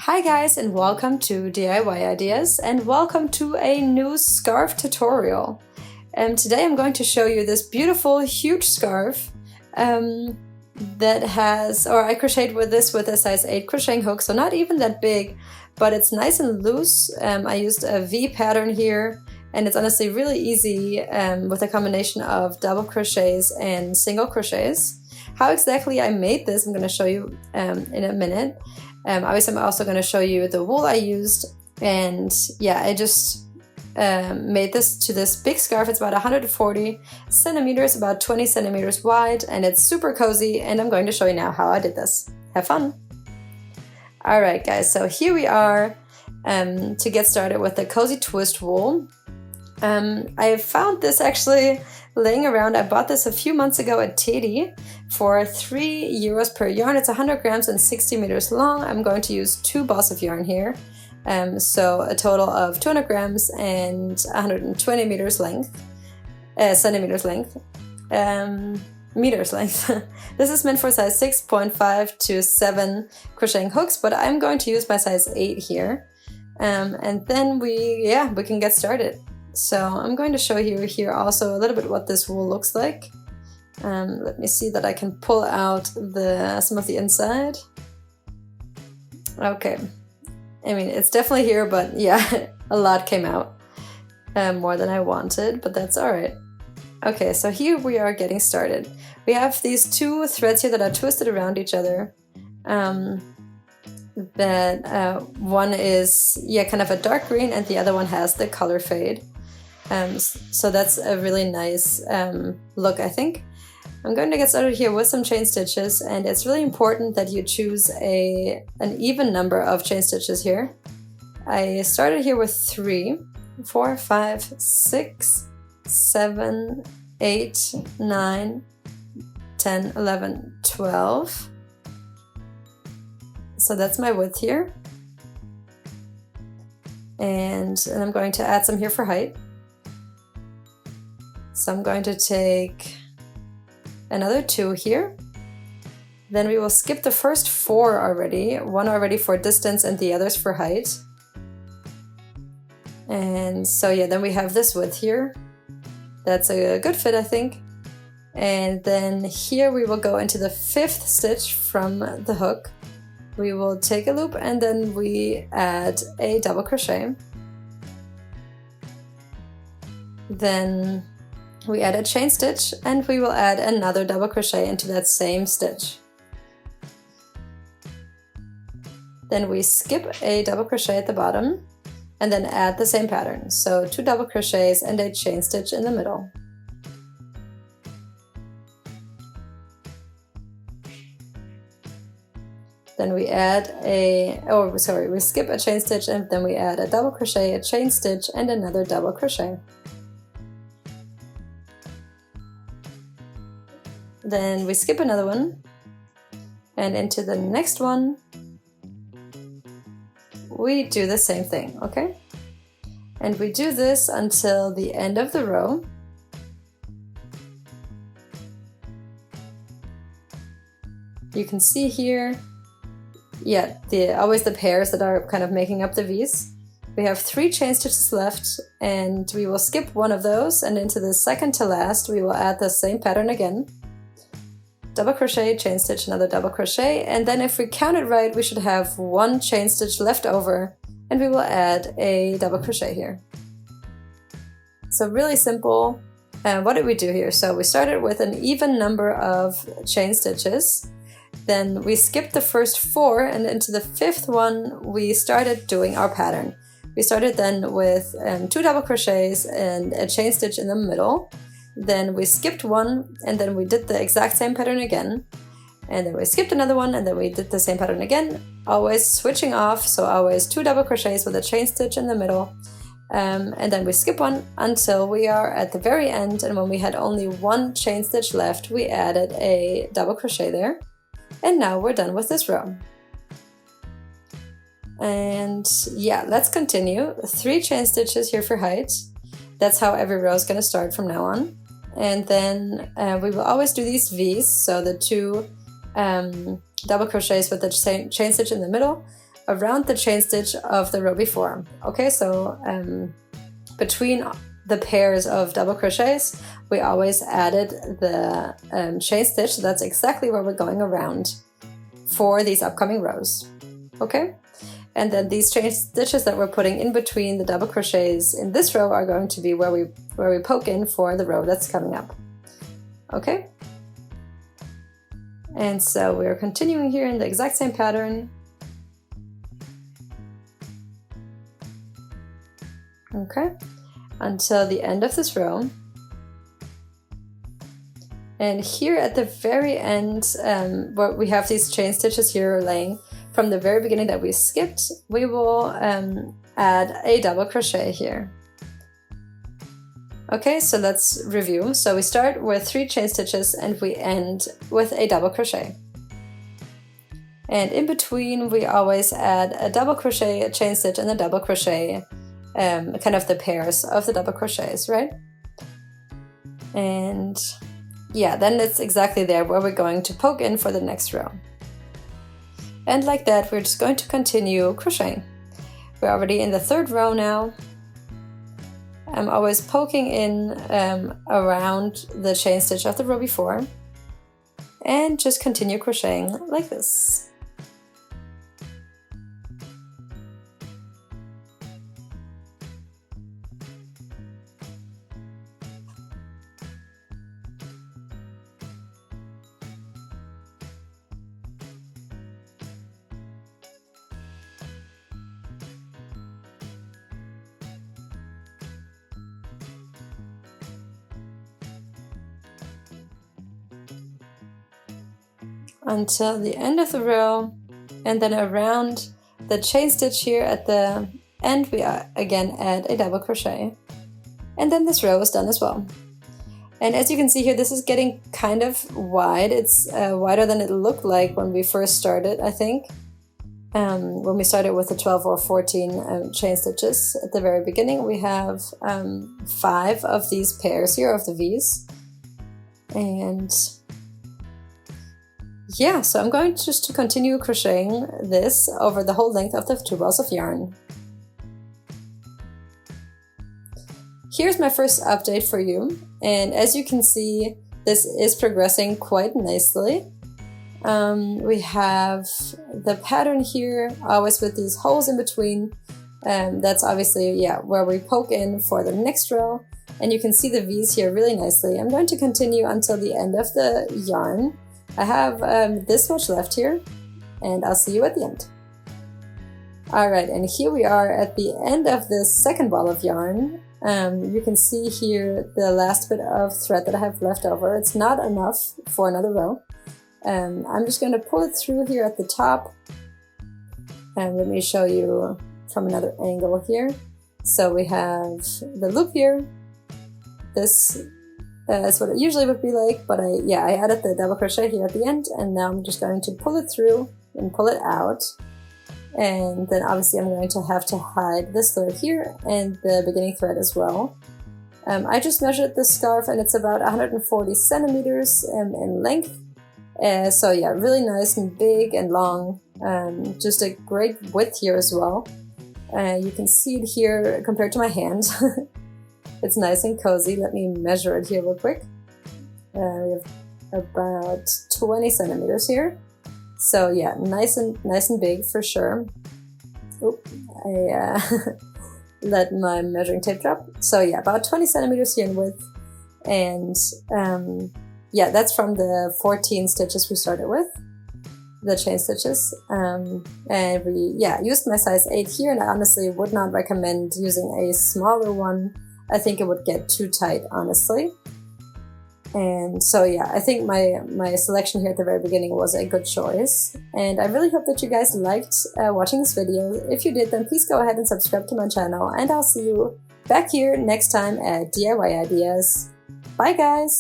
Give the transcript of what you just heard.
Hi guys, and welcome to DIY Ideas, and welcome to a new scarf tutorial. Today I'm going to show you this beautiful huge scarf that has, or I crocheted with this with a size 8 crocheting hook, so not even that big, but it's nice and loose. I used a V pattern here, and it's honestly really easy with a combination of double crochets and single crochets. How exactly I made this I'm going to show you in a minute. Obviously I'm also going to show you the wool I used, and yeah, I just made this to this big scarf. It's about 140 centimeters, about 20 centimeters wide, and it's super cozy, and I'm going to show you now how I did this. Have fun! Alright guys, so here we are to get started with the cozy twist wool. I found this actually laying around. I bought this a few months ago at Teddy for €3 per yarn. It's 100 grams and 60 meters long. I'm going to use 2 balls of yarn here. So a total of 200 grams and 120 meters length, centimeters length, meters length. This is meant for size 6.5 to 7 crocheting hooks, but I'm going to use my size 8 here. And then we can get started. So I'm going to show you here also a little bit what this wool looks like. Let me see that I can pull out some of the inside. Okay, I mean it's definitely here, but yeah, a lot came out, more than I wanted, but that's alright. Okay, so here we are getting started. We have these 2 threads here that are twisted around each other. One is kind of a dark green, and the other one has the color fade. So that's a really nice look, I think. I'm going to get started here with some chain stitches, and it's really important that you choose an even number of chain stitches here. I started here with 3, 4, 5, 6, 7, 8, 9, 10, 11, 12. So that's my width here. And I'm going to add some here for height. So I'm going to take another 2 here. Then we will skip the first 4 already, one already for distance and the others for height. And so yeah, then we have this width here. That's a good fit, I think. And then here we will go into the 5th stitch from the hook. We will take a loop, and then we add a double crochet. Then we add a chain stitch, and we will add another double crochet into that same stitch. Then we skip a double crochet at the bottom and then add the same pattern. So 2 double crochets and a chain stitch in the middle. Then we we skip a chain stitch, and then we add a double crochet, a chain stitch, and another double crochet. Then we skip another one, and into the next one we do the same thing, okay? And we do this until the end of the row. You can see here, always the pairs that are kind of making up the V's. We have 3 chain stitches left, and we will skip one of those, and into the second to last we will add the same pattern again. Double crochet, chain stitch, another double crochet, and then if we count it right, we should have 1 chain stitch left over, and we will add a double crochet here. So really simple. What did we do here? So we started with an even number of chain stitches. Then we skipped the first 4, and into the 5th one we started doing our pattern. We started then with 2 double crochets and a chain stitch in the middle. Then we skipped 1, and then we did the exact same pattern again. And then we skipped another one, and then we did the same pattern again, always switching off, so always 2 double crochets with a chain stitch in the middle. And then we skip 1 until we are at the very end, and when we had only 1 chain stitch left, we added a double crochet there. And now we're done with this row. And yeah, let's continue. 3 chain stitches here for height. That's how every row is going to start from now on. And then we will always do these V's, so the 2 double crochets with the chain stitch in the middle. around the chain stitch of the row before. Okay, so between the pairs of double crochets, we always added the chain stitch. So that's exactly where we're going around for these upcoming rows. Okay, and then these chain stitches that we're putting in between the double crochets in this row are going to be where we poke in for the row that's coming up. Okay, and so we're continuing here in the exact same pattern. Okay, until the end of this row. And here at the very end, where we have these chain stitches here laying from the very beginning that we skipped, we will add a double crochet here. Okay, so let's review. So we start with 3 chain stitches and we end with a double crochet. And in between we always add a double crochet, a chain stitch, and a double crochet, kind of the pairs of the double crochets, right? And yeah, then it's exactly there where we're going to poke in for the next row. And like that, we're just going to continue crocheting. We're already in the 3rd row now. I'm always poking in around the chain stitch of the row before, and just continue crocheting like this. Until the end of the row, and then around the chain stitch here at the end we again add a double crochet, and then this row is done as well. And as you can see here, this is getting kind of wide. It's wider than it looked like when we first started, I think, when we started with the 12 or 14 chain stitches. At the very beginning we have 5 of these pairs here of the V's, and yeah, so I'm going just to continue crocheting this over the whole length of the 2 balls of yarn. Here's my first update for you, and as you can see, this is progressing quite nicely. We have the pattern here, always with these holes in between. That's obviously, yeah, where we poke in for the next row, and you can see the V's here really nicely. I'm going to continue until the end of the yarn. I have this much left here, and I'll see you at the end. Alright, and here we are at the end of this 2nd ball of yarn. You can see here the last bit of thread that I have left over. It's not enough for another row. I'm just going to pull it through here at the top, and let me show you from another angle here. So we have the loop here. This is what it usually would be like, but I added the double crochet here at the end, and now I'm just going to pull it through and pull it out. And then obviously I'm going to have to hide this thread here and the beginning thread as well. I just measured this scarf and it's about 140 centimeters in length. So yeah, really nice and big and long. Just a great width here as well. You can see it here compared to my hand. It's nice and cozy. Let me measure it here real quick. We have about 20 centimeters here. So yeah, nice and big for sure. Oop, I let my measuring tape drop. So yeah, about 20 centimeters here in width. And yeah, that's from the 14 stitches we started with, the chain stitches. And we used my size 8 here, and I honestly would not recommend using a smaller one. I think it would get too tight, honestly. And so yeah, I think my selection here at the very beginning was a good choice. And I really hope that you guys liked watching this video. If you did, then please go ahead and subscribe to my channel, and I'll see you back here next time at DIY Ideas. Bye guys!